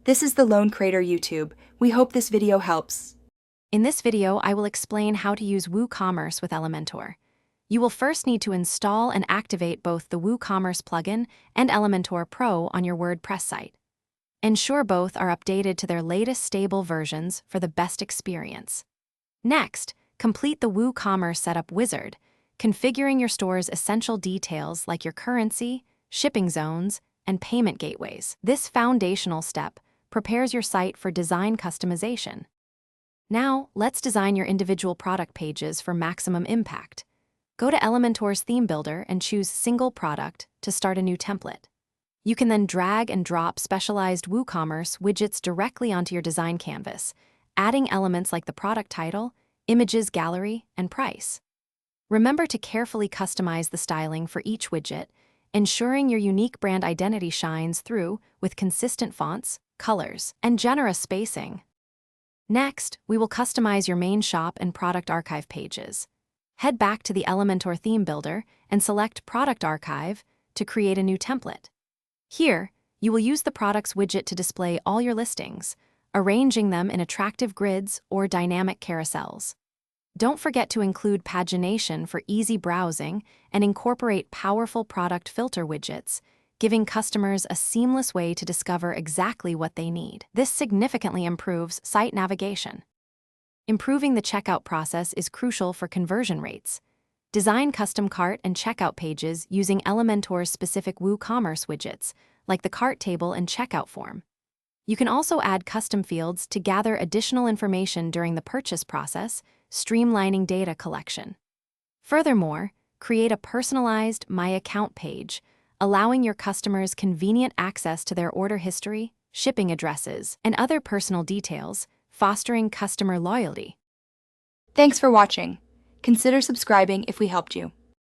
This is the Lone Creator YouTube. We hope this video helps. In this video, I will explain how to use WooCommerce with Elementor. You will first need to install and activate both the WooCommerce plugin and Elementor Pro on your WordPress site. Ensure both are updated to their latest stable versions for the best experience. Next, complete the WooCommerce setup wizard, configuring your store's essential details like your currency, shipping zones, and payment gateways. This foundational step prepares your site for design customization. Now, let's design your individual product pages for maximum impact. Go to Elementor's theme builder and choose Single Product to start a new template. You can then drag and drop specialized WooCommerce widgets directly onto your design canvas, adding elements like the product title, images gallery, and price. Remember to carefully customize the styling for each widget, ensuring your unique brand identity shines through with consistent fonts, colors, and generous spacing. Next, we will customize your main shop and product archive pages. Head back to the Elementor theme builder and select Product Archive to create a new template. Here, you will use the Products widget to display all your listings, arranging them in attractive grids or dynamic carousels. Don't forget to include pagination for easy browsing and incorporate powerful product filter widgets, giving customers a seamless way to discover exactly what they need. This significantly improves site navigation. Improving the checkout process is crucial for conversion rates. Design custom cart and checkout pages using Elementor's specific WooCommerce widgets, like the cart table and checkout form. You can also add custom fields to gather additional information during the purchase process, streamlining data collection. Furthermore, create a personalized My Account page, allowing your customers convenient access to their order history, shipping addresses, and other personal details, fostering customer loyalty. Thanks for watching. Consider subscribing if we helped you.